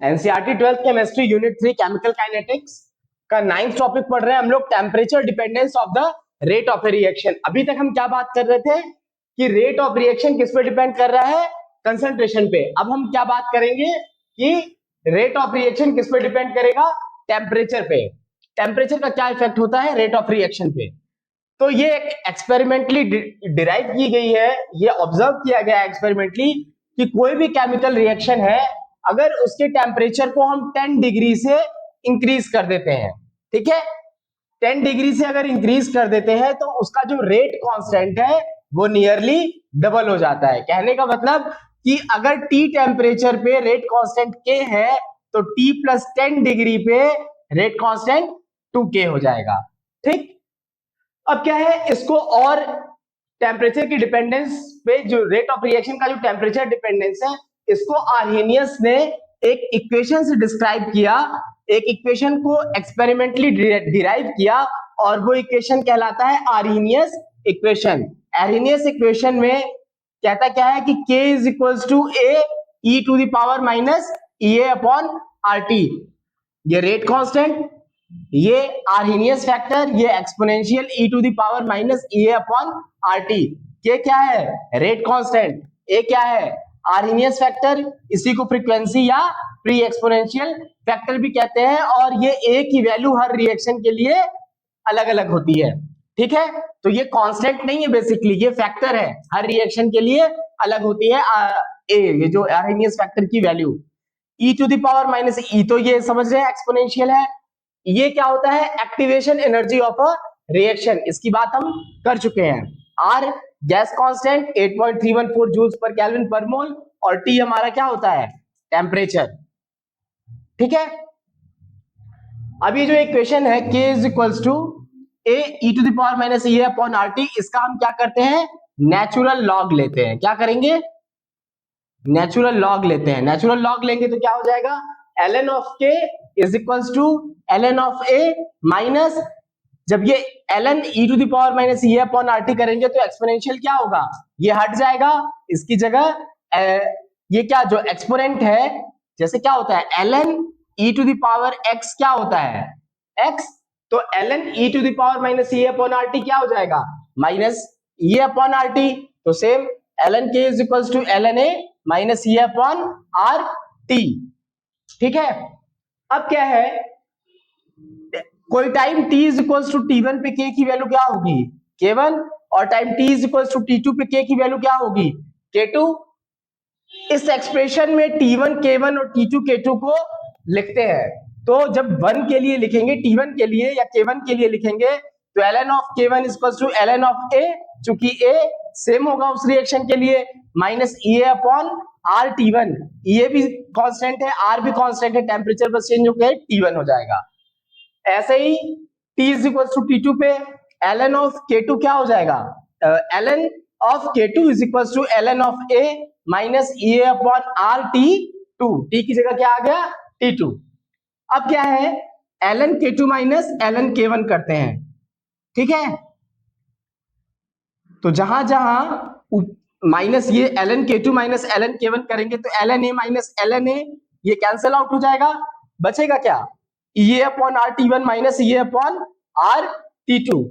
NCERT 12th chemistry unit 3 chemical kinetics का 9th topic पढ़ रहे हैं हम लोग, temperature dependence of the rate of a reaction. अभी तक हम क्या बात कर रहे थे कि रेट ऑफ रिएक्शन किस पे डिपेंड कर रहा है, कंसंट्रेशन पे। अब हम क्या बात करेंगे कि रेट ऑफ रिएक्शन किस पे डिपेंड करेगा, टेम्परेचर पे। टेम्परेचर का क्या इफेक्ट होता है रेट ऑफ रिएक्शन पे। तो ये एक एक्सपेरिमेंटली डिराइव की गई है, ये ऑब्जर्व किया गया एक्सपेरिमेंटली कि कोई भी केमिकल रिएक्शन है, अगर उसके टेम्परेचर को हम 10 डिग्री से इंक्रीज कर देते हैं, ठीक है, 10 डिग्री से अगर इंक्रीज कर देते हैं तो उसका जो रेट कांस्टेंट है वो नियरली डबल हो जाता है। कहने का मतलब कि अगर T टेम्परेचर पे रेट कांस्टेंट K है तो T प्लस 10 डिग्री पे रेट कांस्टेंट 2K हो जाएगा। ठीक, अब क्या है, इसको और टेम्परेचर की डिपेंडेंस पे जो रेट ऑफ रिएक्शन का जो टेम्परेचर डिपेंडेंस है, इसको आर्हेनियस ने एक इक्वेशन से डिस्क्राइब किया, एक इक्वेशन को एक्सपेरिमेंटली डिराइव किया और वो इक्वेशन कहलाता है आर्हेनियस इक्वेशन। आर्हेनियस इक्वेशन में कहता क्या है कि K is equals to A e to the power minus EA upon RT। ये रेट कांस्टेंट, ये आर्हेनियस फैक्टर, ये exponential e to the power minus EA upon RT। ये क्या है, रेट कांस्टेंट। ए क्या है, आर्हेनियस फैक्टर, इसी को फ्रीक्वेंसी या प्री एक्सपोनेंशियल फैक्टर भी कहते हैं। और ये ए की वैल्यू हर रिएक्शन के लिए अलग अलग होती है, ठीक है। तो ये कांस्टेंट नहीं है, बेसिकली ये फैक्टर है, हर रिएक्शन के लिए अलग होती है ए, ये जो आर्हेनियस फैक्टर की value e to the power minus E, तो ये समझ रहे हैं एक्सपोनेंशियल है। ये क्या होता है, activation energy of a reaction, इसकी बात हम कर चुके हैं। R gas constant 8.314 joules per kelvin per mole, और टी हमारा क्या होता है, टेम्परेचर, ठीक है। अब ये जो इक्वेशन है K is equals to A e to the power minus E upon RT, इसका हम क्या करते हैं, नेचुरल लॉग लेते हैं। क्या करेंगे, नेचुरल लॉग लेते हैं। नेचुरल लॉग लेंगे तो क्या हो जाएगा, ln of K is equals to ln of A minus, जब ये ln e to the power minus E upon RT करेंगे तो एक्सपोनेंशियल क्या होगा, ये हट जाएगा, इसकी जगह ये क्या जो एक्सपोनेंट है, जैसे क्या होता है ln e to the power x क्या होता है x, तो ln e to the power minus E upon RT क्या हो जाएगा, माइनस E अपॉन RT। तो same ln K is equals to ln A minus E upon RT, ठीक है। अब क्या है, कोई time t is equals to T1 पे K की वैल्यू क्या होगी, K1, और time t is equals to T2 पे K की वैल्यू क्या होगी, K2। इस एक्सप्रेशन में T1 K1 और T2 K2 को लिखते हैं। तो जब 1 के लिए लिखेंगे, T1 के लिए या K1 के लिए लिखेंगे, तो ln of K1 is equals to ln of A, चूंकि A सेम होगा उस रिएक्शन के लिए, minus EA upon RT1। EA भी कांस्टेंट है, R भी कांस्टेंट है, टेम्परेचर बस चेंज होकर T1 हो जाएगा। ऐसे ही T is equals to T2 पे ln ऑफ K2 क्या हो जाएगा, ln of K2 is equals to ln of A minus EA upon RT2। T की जगह क्या आ गया, T2। अब क्या है, ln K2 minus ln K1 करते हैं, ठीक है। तो जहां जहां माइनस ये ln K2 minus ln K1 करेंगे तो ln A minus ln A ये कैंसिल आउट हो जाएगा, बचेगा क्या, EA upon RT1 minus EA upon RT2।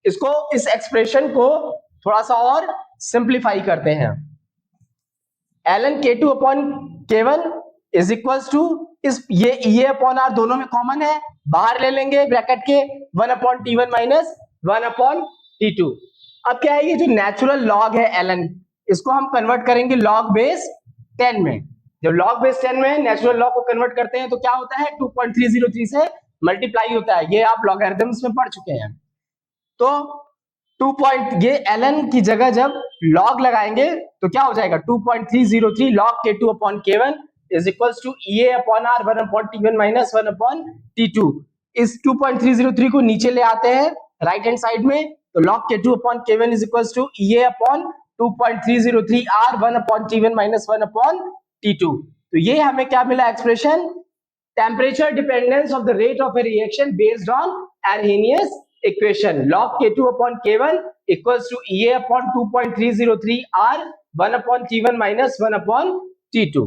इसको, इस एक्सप्रेशन को थोड़ा सा और सिंप्लीफाई करते हैं। ln K2 upon K1 is equals to, इस ये EA अपॉन R दोनों में कॉमन है, बाहर ले लेंगे ब्रैकेट के, 1 upon T1 minus 1 upon T2। अब क्या है, ये जो नेचुरल लॉग है ln, इसको हम कन्वर्ट करेंगे लॉग बेस 10 में। जब लॉग बेस 10 में नेचुरल लॉग को कन्वर्ट करते हैं तो क्या होता है, 2.303 से मल्टीप्लाई होता है। ये आप लॉगरिथम्स में पढ़ चुके हैं। तो 2 ये ln की जगह जब लॉग लगाएंगे तो क्या हो जाएगा, 2.303 log K2 upon K1 is equals to EA upon R 1 upon T1 minus 1 upon T2। इस 2.303 को नीचे ले आते हैं राइट हैंड साइड में, तो log K2 upon K1 is equals to EA upon 2.303 R 1 upon T1 minus 1 upon T2। तो ये हमें क्या मिला expression, temperature dependence of the rate of a reaction based on Arrhenius equation. log K2 upon K1 equals to EA upon 2.303 R 1 upon T1 minus 1 upon T2।